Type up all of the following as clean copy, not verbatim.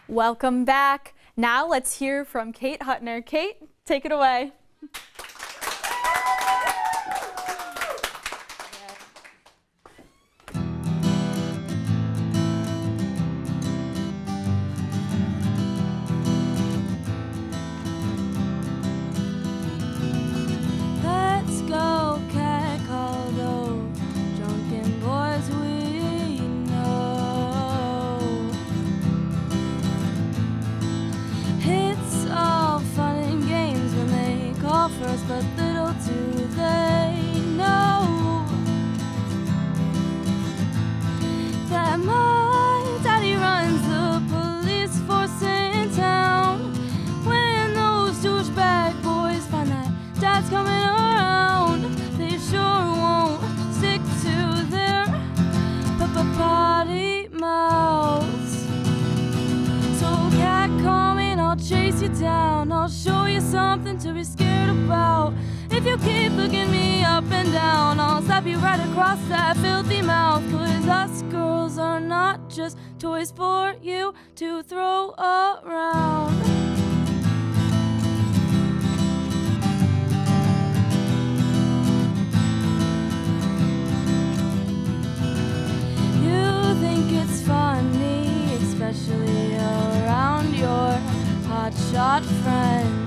Welcome back. Now let's hear from Kate Hutner. Kate, take it away. Let's go, cat call those drunken boys we know. It's all fun and games when they call for us, but little do they know that my daddy runs the police force in town. When those douchebag boys find that dad's coming around, they sure won't stick to their potty mouths. So cat, call me and I'll chase you down. I'll show you something to be scared about. If you keep looking me up and down, I'll slap you right across that filthy mouth. 'Cause us girls are not just toys for you to throw around. You think it's funny, especially around your hotshot friends.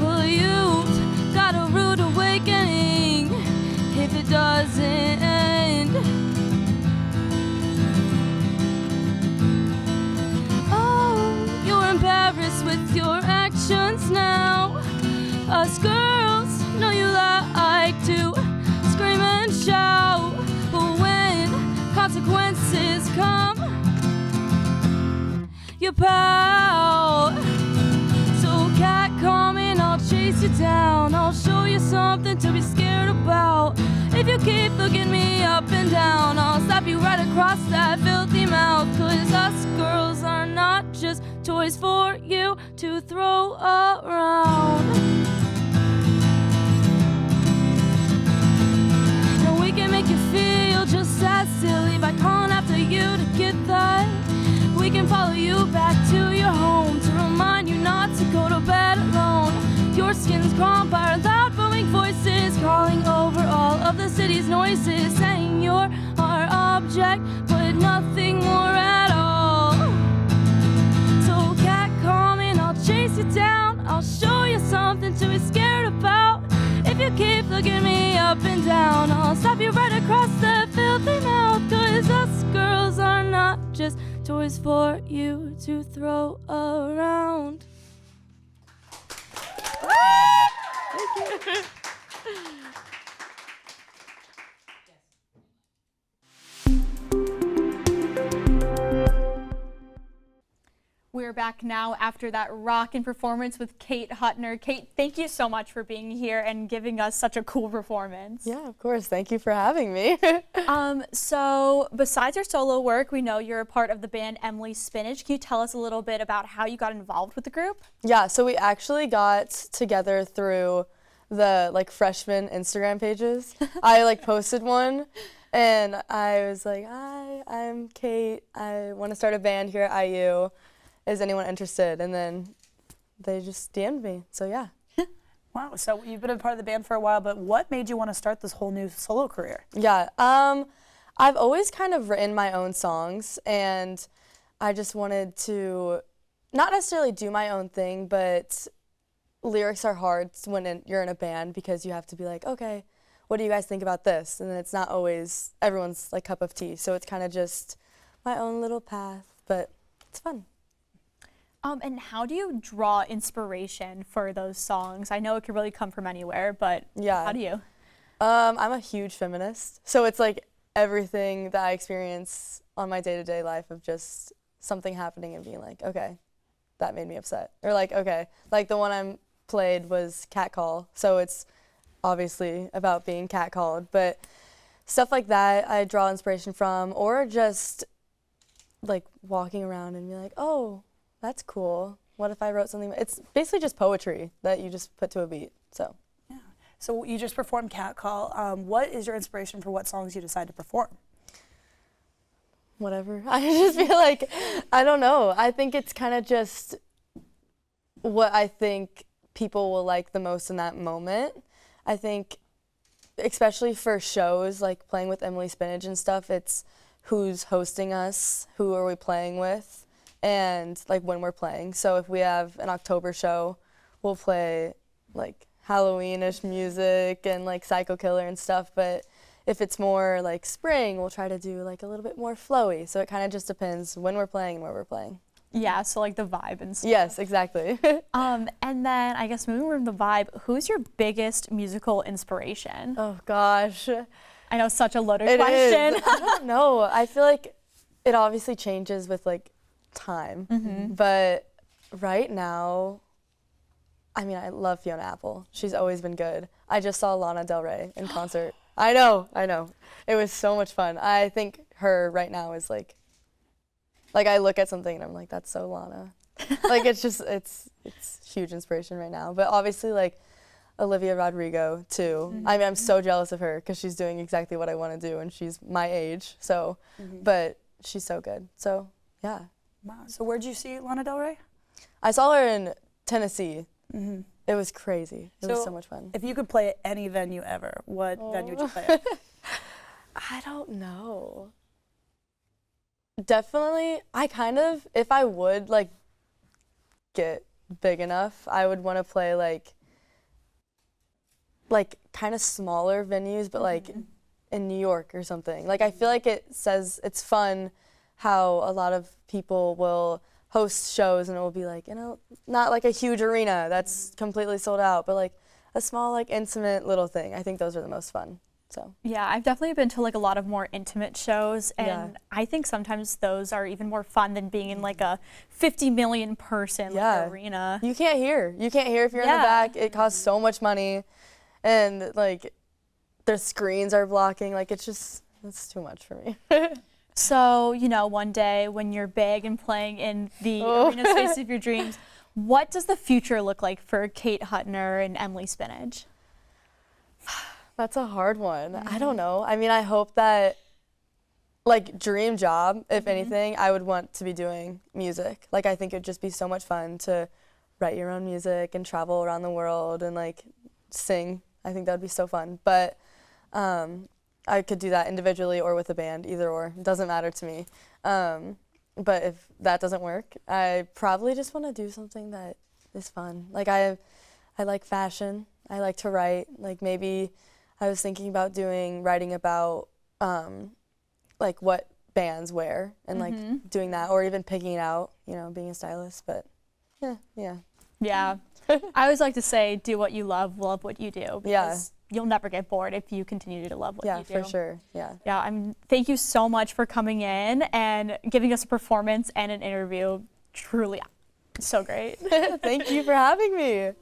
Well, you've got a rude awakening if it doesn't end. Oh, you're embarrassed with your actions now. Us girls know you like to scream and shout, but when consequences come, you pout. So cat, call me and I'll chase you down. I'll show you something to be scared about. If you keep looking me up and down, I'll slap you right across that filthy mouth. 'Cause us girls are not just toys for you to throw around. No, we can make you feel just as silly by calling after you to get that. We can follow you back to your home to remind you not to go to bed alone. Your skin's crawling by loud booming voices, crawling over all of the city's noises, saying you're our object, but nothing more at all. So cat, call me and I'll chase you down. I'll show you something to be scared about. If you keep looking me up and down, I'll slap you right across the filthy mouth. 'Cause us girls are not just toys for you to throw around. Thank you. We're back now after that rockin' performance with Kate Hutner. Kate, thank you so much for being here and giving us such a cool performance. Yeah, of course. Thank you for having me. So besides your solo work, we know you're a part of the band Emily Spinach. Can you tell us a little bit about how you got involved with the group? Yeah, so we actually got together through the freshman Instagram pages. I posted one and I was like, hi, I'm Kate. I want to start a band here at IU. Is anyone interested? And then they just DM'd me, so yeah. Wow, so you've been a part of the band for a while, but what made you want to start this whole new solo career? Yeah, I've always kind of written my own songs, and I just wanted to not necessarily do my own thing, but lyrics are hard when you're in a band because you have to be like, okay, what do you guys think about this? And it's not always everyone's cup of tea, so it's kind of just my own little path, but it's fun. And how do you draw inspiration for those songs? I know it could really come from anywhere, but Yeah. how do you? I'm a huge feminist, so it's everything that I experience on my day-to-day life of just something happening and being like, okay, that made me upset. Or okay, the one I played was catcall, so it's obviously about being catcalled, but stuff like that I draw inspiration from, or just walking around and be like, oh, that's cool. What if I wrote something? It's basically just poetry that you just put to a beat, so. Yeah. So you just performed Catcall. What is your inspiration for what songs you decide to perform? whatever. I just feel like, I don't know. I think it's kind of just what I think people will like the most in that moment. I think, especially for shows like playing with Emily Spinach and stuff, it's who's hosting us, who are we playing with, and like when we're playing. So if we have an October show, we'll play like Halloweenish music and like Psycho Killer and stuff. But if it's more like spring, we'll try to do like a little bit more flowy. So it kind of just depends when we're playing and where we're playing. Yeah, so like the vibe and stuff. Yes, exactly. And then I guess moving from the vibe, who's your biggest musical inspiration? Oh gosh. I know, such a loaded It question. is. I don't know. I feel like it obviously changes with like time, but right now, I mean, I love Fiona Apple. She's always been good. I just saw Lana Del Rey in concert. I know. It was so much fun. I think her right now is like I look at something and I'm like, that's so Lana. Like it's just, it's huge inspiration right now. But obviously like Olivia Rodrigo too. I mean, I'm so jealous of her because she's doing exactly what I want to do and she's my age. So, but she's so good. So yeah. Wow. So where'd you see Lana Del Rey? I saw her in Tennessee. It was crazy. It was so much fun. If you could play at any venue ever, what venue would you play at? I don't know. Definitely, if I would like get big enough, I would want to play like kind of smaller venues, but like in New York or something. Like I feel like it's fun how a lot of people will host shows and it will be like, not like a huge arena that's completely sold out, but like a small like intimate little thing. I think those are the most fun. So Yeah, I've definitely been to like a lot of more intimate shows, and I think sometimes those are even more fun than being in like a 50 million person like, arena. You can't hear if you're in the back. It costs so much money, and like the screens are blocking. Like it's too much for me. So, one day when you're big and playing in the arena space of your dreams, what does the future look like for Kate Hutner and Emily Spinach? That's a hard one. I don't know. I mean, I hope that, like, dream job, if anything, I would want to be doing music. Like, I think it would just be so much fun to write your own music and travel around the world and, like, sing. I think that would be so fun. But I could do that individually or with a band, either or. It doesn't matter to me. But if that doesn't work, I probably just want to do something that is fun. Like, I like fashion. I like to write. Like, maybe I was thinking about writing about like what bands wear and like doing that, or even picking it out, being a stylist. But yeah. I always like to say, do what you love what you do, because you'll never get bored if you continue to love what you do. Yeah, for sure. Yeah. Thank you so much for coming in and giving us a performance and an interview. Truly so great. Thank you for having me.